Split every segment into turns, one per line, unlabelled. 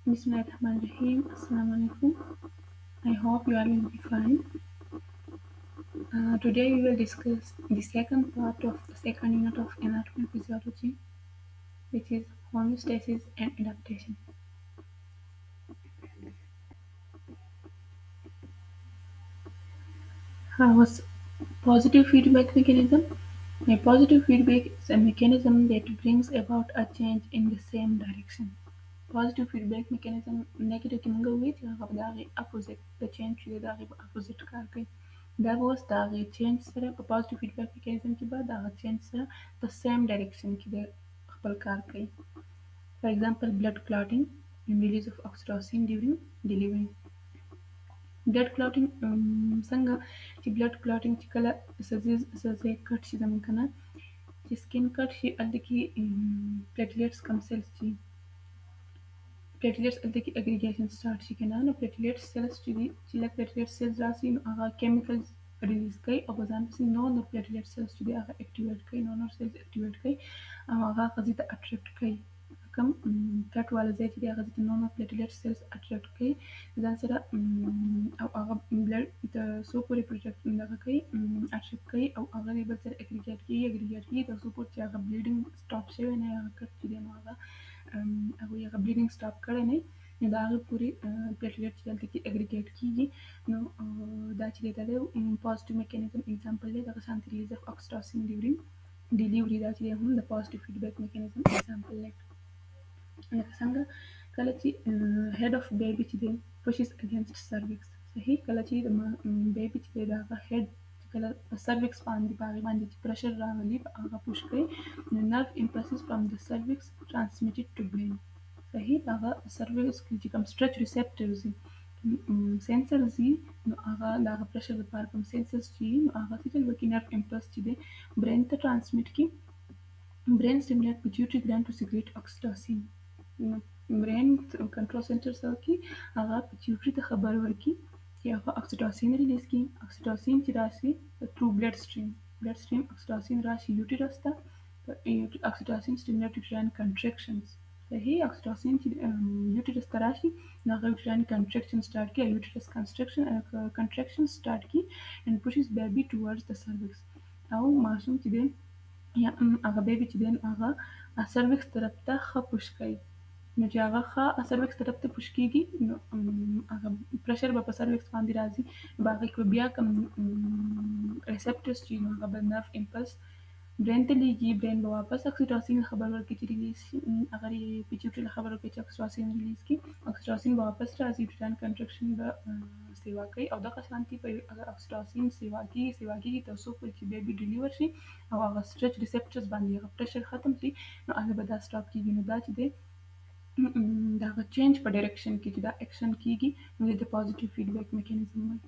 Bismillahirrahmanirrahim. Assalamualaikum. I hope you are will be fine. Today we will discuss the second part of the second unit of anatomy and physiology, which is homeostasis and adaptation. What's positive feedback mechanism? A positive feedback is a mechanism that brings about a change in the same direction. Positive feedback mechanism negative kimangawit the opposite the change to the opposite karke. That was the change sara positive feedback mechanism ki baad the change sara the same direction ki the apple karke. For example, blood clotting and release of oxytocin during delivery. Blood clotting sanga ci blood clotting ci kala sa zai cut ci zaman kana ci skin cut ci aldaki platelets kam cells ci platelets aldaki aggregation start ci kana no platelets cells ci la platelet cells rasi no aga chemicals release kai abazan si no platelet cells ci aga activate kai no cells activate kai aga qazita attract kai كم فات ولا زيت دي غازة النونو platelet cells attract كي إذا سرا أو أغا بلر إذا سوبر project من دغا كي attract كي أو أغا دي بلتر aggregate كي إذا سوبر تي أغا bleeding stop شوي أنا أغا كت تي دينو أغا أغا يغا bleeding stop كرني إذا أغا بوري platelet جلت كي aggregate كي نو دا تي دي تلو positive mechanism example لي دغا سانت release of oxytocin during delivery دا تي دي هم the positive feedback mechanism example لك Alexander Kalachi, head of baby today, pushes against cervix. صحيح Kalachi the baby today the head kala cervix bandi bari bandi pressure راغلي aga push كي the nerve impulses from the cervix transmitted to brain. صحيح aga cervix كي كم stretch receptors sensors no aga pressure the par كم sensors no aga تيجي الوكي nerve impulse today brain to transmit ki brain stimulate pituitary gland to secrete oxytocin. Brain control center cell की आगा pituitary ते खबर वर्की कि आगा oxytocin release की oxytocin ची राशि थ्रू ब्लड स्ट्रीम ऑक्सीटोसिन राशि यूटिरस था ऑक्सीटोसिन स्टिमुलेट यूट्राइन कंट्रैक्शंस सही ऑक्सीटोसिन ची यूटिरस तराशी नागा यूट्राइन कंट्रैक्शन स्टार्ट की यूटिरस कंट्रैक्शन स्टार्ट की and pushes baby towards the cervix أو मासूम ची दे या aga baby ची देन aga cervix तरफ ता خpush कई نو چې هغه ښه سروکس طرف ته پوش کېږي نو هغه پرشر به په سروکس باندې راځي نو په هغې کې به بیا کوم ریسپټرز چې نو هغه به نرف امپلس برین ته لیږي برین به واپس اکسیټوسین خبر ورکړي چې ریلیز شي هغه یې پیچوټري خبر ورکړي چې اکسیټوسین ریلیز کړي اکسیټوسین به واپس راځي ټران کنټرکشن به سیوا کوي او دغه شانتي په اگر اکسیټوسین سیوا کېږي تر څو پورې چې بیبي ډیلیور شي او هغه سټرچ ریسپټرز باندې هغه پرشر ختم شي نو هغه به دا سټاپ کېږي نو دا چې دی دغه چینج په ډایرکشن کې چې دا اکشن کیږي نو د پوزټیو فیډبیک میکانیزم وایي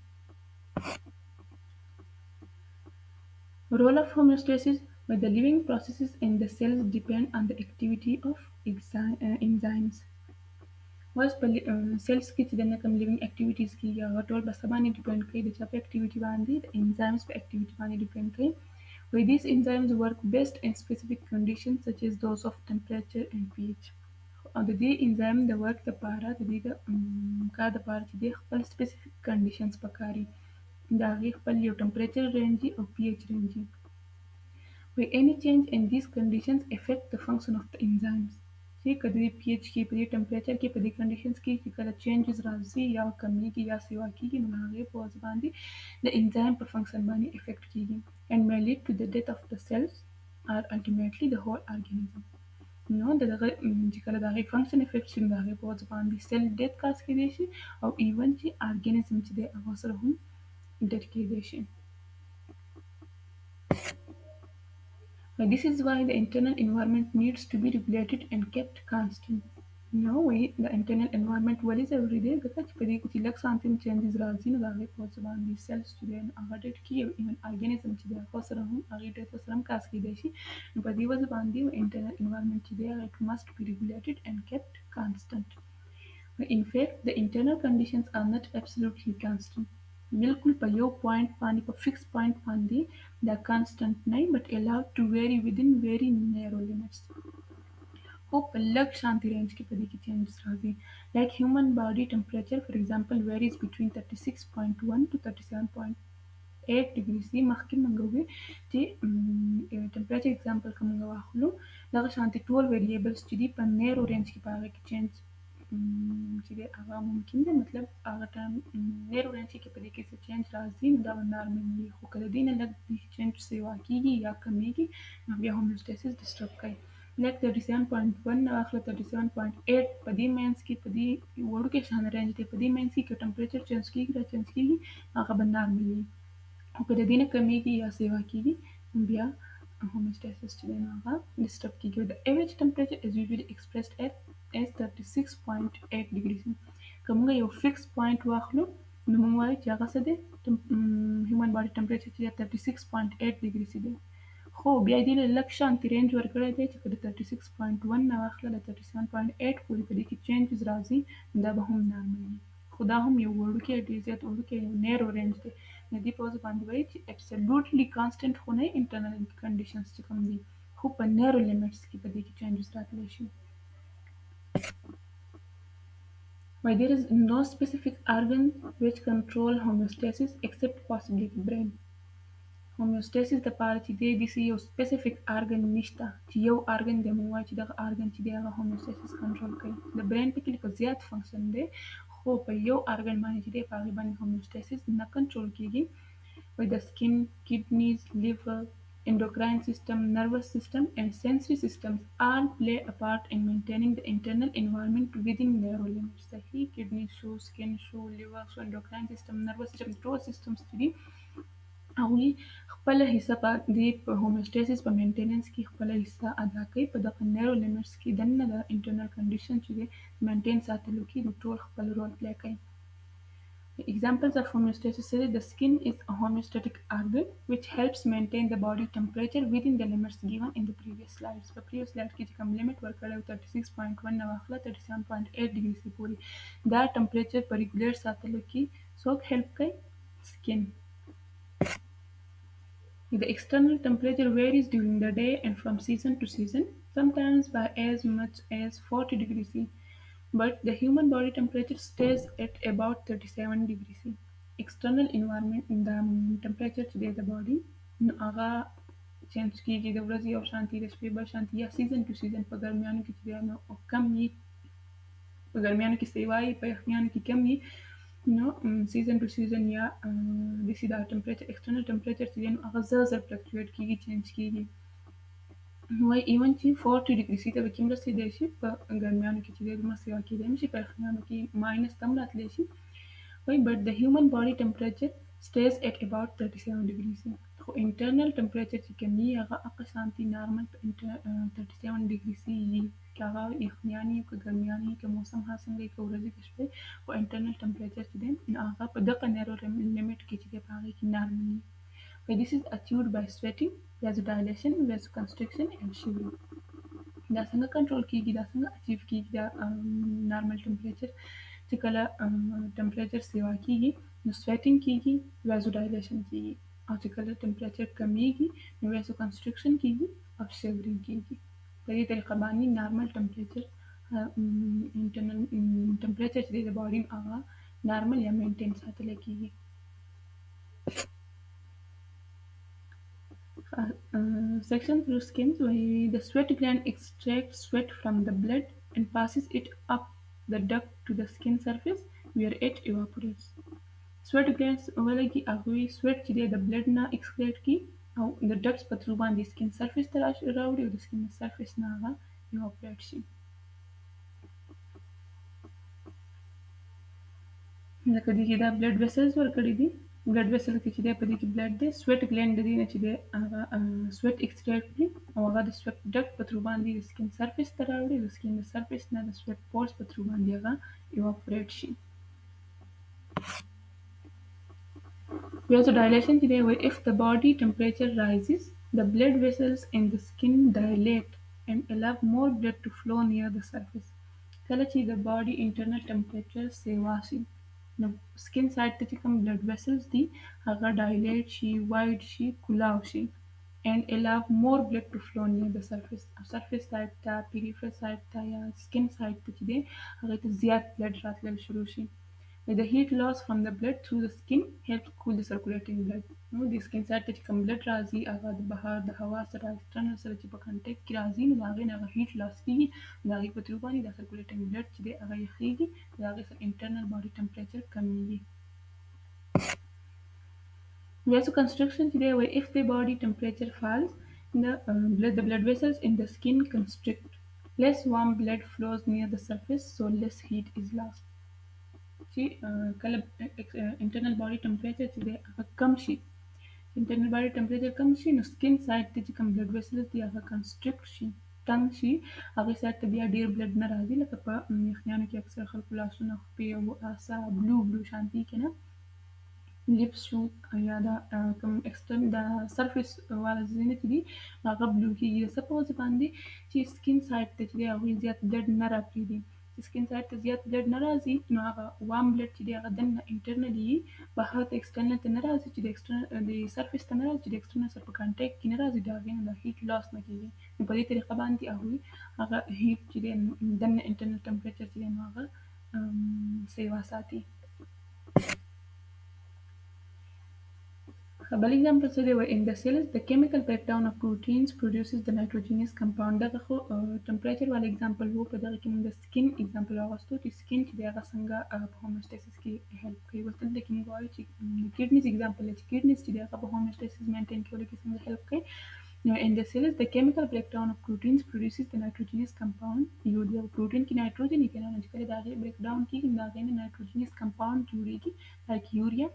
role of homeostasis where the living processes in the cells depend on the activity of enzymes was په cells کې چې د کوم living activities کیږي هغه ټول په څه باندې ډیپند کوي د چا په activity باندې د enzymes په activity باندې ډیپند کوي where these enzymes work best in specific conditions such as those of temperature and pH او د دې انزایم د ورک لپاره د دې د کار لپاره چې د خپل سپیسیفیک کنډیشنز پکاري د هغې خپل یو ټمپریچر رینج او پی ایچ رینج where any change in these conditions affect the function of the enzymes چې که د پی ایچ کې په دې ټمپریچر کې په دې کنډیشنز کې چې کله چینجز راځي یا کمیږي یا سیوا کیږي نو هغې په وجه باندې د انزایم په فنکشن باندې افیکټ کیږي and may lead to the death of the cells or ultimately the whole organism نو دغه چې کله د هغې فنکشن افیکټ شي نو د هغې په وجه باندې سیل ډیت کاز کیدی شي او ایون چې ارګانیزم چې دی هغه سره هم ډیت کیدی شي This is why the internal environment needs to be regulated and kept constant. No way the internal environment ولې ضروري دی ځکه چې په دې کې چې لږ سانتیم چینجز راځي نو د هغې په وجه باندې سیلز چې دی نو هغه ډیټ کیږي او ایون ارګانیزم چې دی هغه سره هم هغې ډیټ سره هم کاز کیدی شي نو په دې وجه باندې internal environment چې دی هغه it must be regulated and kept constant. In fact the internal conditions are not absolutely constant. بالکل په یو پوینټ باندې په فکس پوینټ باندې دا کانسټنټ نه but allowed to vary within very narrow limits. خو په لږ شانتي رینج کې په دې کې چینجز راځي. لایک هیومن باډي ټمپریچر فار ایگزامپل ویریز بټوین 36.1 to 37.8 ډیګري سي. مخکې موږ ووی چې ټمپریچر اگزامپل که موږ واخلو دغه شانتي ټول ویریبلز چې دي په نیرو رینج کې په هغه کې چینج چې دی هغه ممکن دی، مطلب هغه ټایم نیرو رینج کې په دې کې څه چینج راځي نو دا به نارمل وي، خو که د دې نه لږ چینج سیوا کېږي یا کمیږي نو بیا هومیوسټاسس ډسټرب کوي. لایک 37.1 نه واخله 37.8 په دې مینځ کې په دې وړوکې شان رینج دی، په دې مینځ کې که ټمپریچر چینج کېږي را چینج کېږي هغه به نارمل وي، خو که د دې نه کمیږي یا سیوا کېږي بیا homeostasis چې دی نو هغه ډسټرب کېږي. The average temperature is usually expressed as 36.8 ډیګري سي. که موږ یو فکس پوینټ واخلو نو موږ وایو چې هغه څه دی هیومن باډي ټمپریچر چې دی 36.8 ډیګري سي دی، خو بیا دې له لږ شانتي رینج ورکړی دی چې که د 36.1 نه واخله د 37.8 پورې په دې کې چینجز راځي دا به هم نارمل وي، خو دا هم یو وړوکی ډېر زیات وړوکی یو نیرو رینج دی. د دې په وجه باندې وایي چې ابسولوټلی کانسټنټ خو نه انټرنل کنډیشنز چې کوم دي خو په نیرو لیمټس کې په دې کې چینجز راتلی شي. Why there is no specific organ which control homeostasis except possibly the brain. homeostasis دپاره چې دی داسې یو سپیسیفیک ارګن نشته چې یو ارګن دی موږ وایو چې دغه ارګن چې دی هغه homeostasis کنټرول کوي. د برین پکې لکه زیات فنکشن دی خو په یو ارګن باندې چې دی په هغې باندې homeostasis نه کنټرول کېږي. وایي د skin, kidneys, liver, endocrine system, nervous system and sensory systems all play a part in maintaining the internal environment within narrow limits. صحیح kidneys شو, skin شو, liver شو, endocrine system, nervous system ټول systems چې دي هغوی خپله حصه په دې په هومیوسټاسس په مینټیننس کې خپله حصه ادا کوي، په دغه نیرو لیمټس کې دننه د انټرنل کنډیشن چې دی مینټین ساتلو کې نو ټول خپل رول پلی کوي. Examples of homeostasis are the skin is a homeostatic organ which helps maintain the body temperature within the limits given in the previous slides. په previous slide کې چې کوم لیمټ ورکړی 36.1 نه واخله 37.8 ډیګري سي پورې دا ټمپریچر په ریګولیټ ساتلو کې څوک هیلپ کوي؟ سکن. The external temperature varies during the day and from season to season, sometimes by as much as 40 degrees C, but the human body temperature stays at about 37 degrees C. External environment the temperature چې دی د باډي نو هغه چینج کېږي، د ورځې یو شانتي د شپې بل شانتي یا سیزن ټو سیزن. په ګرمیانو کې چې دی نو کم وي، په ګرمیانو کې سیوا وي، په یخنیانو کې کم وي. نو سیزن ټو سیزن یا داسې دا ټمپریچر ایکسټرنل ټمپریچر چې دی نو هغه زر زر فلکچویټ کېږي، چینج کېږي. وایي ایون چې 40 ډیګري سي ته به کوم رسېدی شي په ګرمیانو کې چې دی دومره سیوا کېدی نه شي، په یخنیانو کې ماینس ته هم راتلی شي. وایي but the human body temperature stays at about 37 degrees C. خو انټرنل ټمپریچر چې کوم وي هغه هغه شانتي نارمل په 37 ډیګري سي وي، که هغه یخنیان وي که ګرمیان وي که موسم هر څنګه وي که ورځې که شپې، خو انټرنل ټمپریچر چې دی نو هغه په دغه نیرو لیمټ کې چې دی په هغې کې نارمل وي. But this is achieved by sweating, vasodilation, vasoconstriction and shivering. دا څنګه کنټرول کېږي، دا څنګه اچیو کېږي دا نارمل ټمپریچر چې کله ټمپریچر سیوا کېږي نو سویټینګ کېږي، ویزوډایلیشن کېږي، او چې کله ټمپریچر کمیږي نو ویسوکنسټرکشن کېږي او شیورینګ کېږي. په دې طریقه باندې نارمل ټمپریچر انټرنل ټمپریچر چې دی د باډي هغه نارمل یا مینټین ساتلی کېږي. Section through skins where the sweat gland extracts sweat from the blood and passes it up the duct to the skin surface where it evaporates. Sweat glands ولګي هغوی sweat چې دی د blood نه excrete کړي او د ducts په through باندې skin surface ته راوړي او د skin surface نه هغه evaporate شي. لکه دې کې دا blood vessels ورکړي دي، blood vessel کې چې دی په دې کې blood دی، sweat gland د دې نه چې دی هغه sweat excrete کړي او هغه د sweat duct په through باندې د skin surface ته راوړي، د skin surface نه د sweat pores په through باندې هغه evaporate شي. Vasodilation چې دی where if the body temperature rises, the blood vessels in the skin dilate and allow more blood to flow near the surface. کله چې د body internal temperature سیوا شي نو skin side ته چې کوم blood vessels دي هغه dilate شي، wide شي، کولاو شي and allow more blood to flow near the surface side ته peripheral side ته یا skin side ته چې دی هغې ته زیات blood راتلل شروع شي. The heat loss from the blood through the skin helps cool the circulating blood. نو د skin side ته چې کوم blood راځي هغه د بهر د هوا سره external سره چې په contact کې راځي نو د هغې نه هغه heat loss کېږي د هغې په through باندې د circulating blood چې دی هغه یخېږي د هغې سره internal body temperature کمیږي. Vasoconstriction today where if the body temperature falls, the blood vessels in the skin constrict. Less warm blood flows near the surface, so less heat is lost. See, internal body temperature today come شي. Internal body temperature come شي نو skin side ته چې کوم blood vessels دي هغه constrict شي تنګ شي هغې side ته بیا ډیر blood نه راځي لکه په یخنیانو کې اکثر خلکو لاسونه خپې او اعصاب بلو شانتي کې نه lips شو یا دا کوم extern د surface والا ځینې چې دي هغه بلو کېږي د څه په وجه باندې چې skin side ته چې دی هغوی زیات blood نه راپرېږدي چې skin side ته زیات blood نه راځي نو هغه warm blood چې دی هغه دننه internally بهر ته external ته نه راځي چې د surface ته نه راځي چې د external سره په contact کې نه راځي د هغې نه د heat loss نه کېږي نو په دې طریقه باندې هغوی هغه heat چې دی دننه internal temperature چې دی نو هغه سیوا ساتي. A bad example today were in the cells, the chemical breakdown of proteins produces the nitrogenous compound. دغه خو temperature والا example وو په دغه کې موږ د skin example واغستو چې skin چې دی هغه څنګه په homeostasis کې help کوي ورته دلته کې موږ وایو چې kidneys example چې kidneys چې دی هغه په homeostasis maintain کولو کې څنګه help کوي. In the cells, the chemical breakdown of proteins produces the nitrogenous compound urea. protein کې nitrogen کې نه چې کله د هغې breakdown کېږي د هغې نه nitrogenous compound جوړېږي like urea.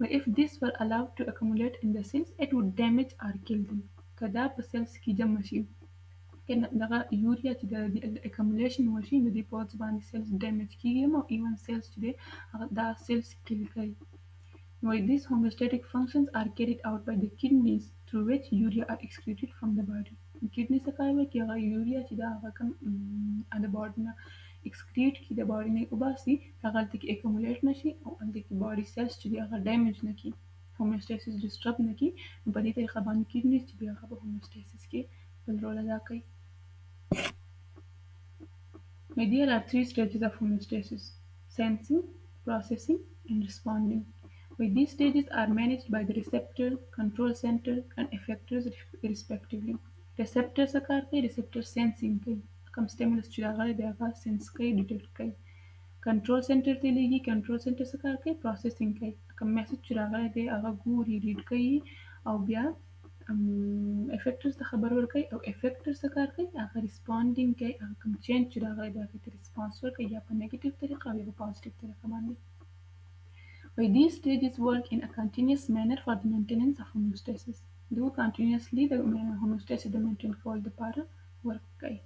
But if this were allowed to accumulate in the cells, it would damage or kill them. کدا په cells کې جمع شي دغه یوریا چې د accumulation وشي نو دې په وجه باندې cells damage کېږي او even cells چې دی دا cells kill کوي. Why these homeostatic functions are carried out by the kidneys through which urea are excreted from the body. kidney څه کار کوي چې هغه یوریا چې دا هغه کوم د body نه excrete کی د body نه وباسي هغه هلته کې accumulate نشي او هلته کې body cells چې دی هغه damage نه کړي homeostasis disturb نه کړي نو په دې طریقه باندې kidneys چې دی هغه په homeostasis کې خپل رول ادا کوي. There are three stages of homeostasis: sensing, processing, and responding. These stages are managed by the receptor, control center, and effectors respectively. Receptor څه کار کوي؟ receptor sensing کوي. کوم stimulus چې راغلی دی هغه sense کوي detect کوي. control center ته لیږي control center څه کار کوي؟ processing کوي. کوم message چې راغلی دی هغه ګوري read کوي او بیا effectors ته خبر ورکوي او effectors څه کار کوي؟ هغه responding کوي هغه کوم change چې راغلی دی هغې ته response ورکوي یا په negative طریقه او یا په positive طریقه باندې. These stages work in a continuous manner for the maintenance of homeostasis. Do continuously the homeostasis د maintain کولو دپاره work کوي.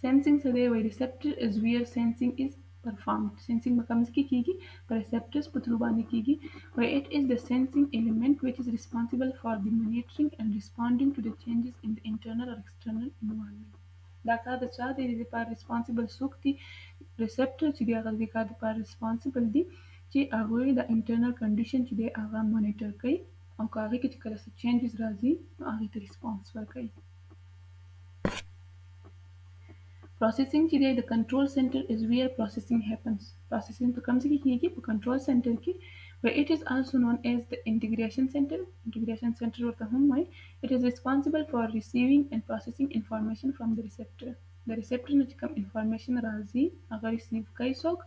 Sensing څه دی؟ receptor is where sensing is performed. Sensing په کوم ځای کې کېږي؟ په receptors په through باندې کېږي. It is the sensing element which is responsible for the monitoring and responding to the changes in the internal or external environment. دا کار د چا دی؟ د دې لپاره responsible څوک دي؟ receptor چې دی هغه د دې کار لپاره responsible دي چې هغوی د internal condition چې دی هغه monitor کوي او که هغې کې چې کله څه changes راځي نو هغې ته response ورکوي. Processing چې دی د control center is where processing happens. Processing په کوم ځای کې کېږي؟ په control center کې. Where it is also known as the integration center. Integration center ورته هم وایي. It is responsible for receiving and processing information from the receptor. د receptor نه چې کوم information راځي هغه receive کوي څوک؟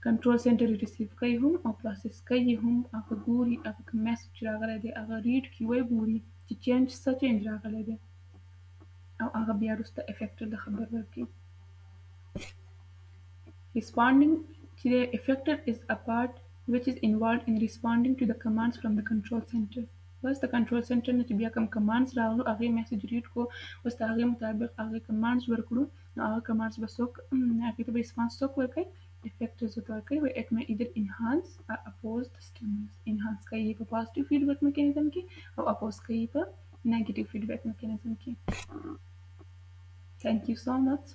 control center receive کوي هم او process کوي هم هغه ګوري هغه کوم message راغلی دی هغه read کوي وایي ګوري چې څه change راغلی دی او هغه بیا وروسته effector د خبر ورکوي. Responding to the effector is a part which is involved in responding to the commands from the control center. بس د control center نه چې بیا کوم commands راغلو هغې message read کو اوس د هغې مطابق هغې commands ورکړو نو هغه commands به څوک هغې ته به response څوک ورکوي؟ effectors ورته ورکوي. It may either enhance or oppose the stimulus. enhance کوي په positive feedback mechanism کې او oppose کوي په negative feedback mechanism کې. Thank you so much.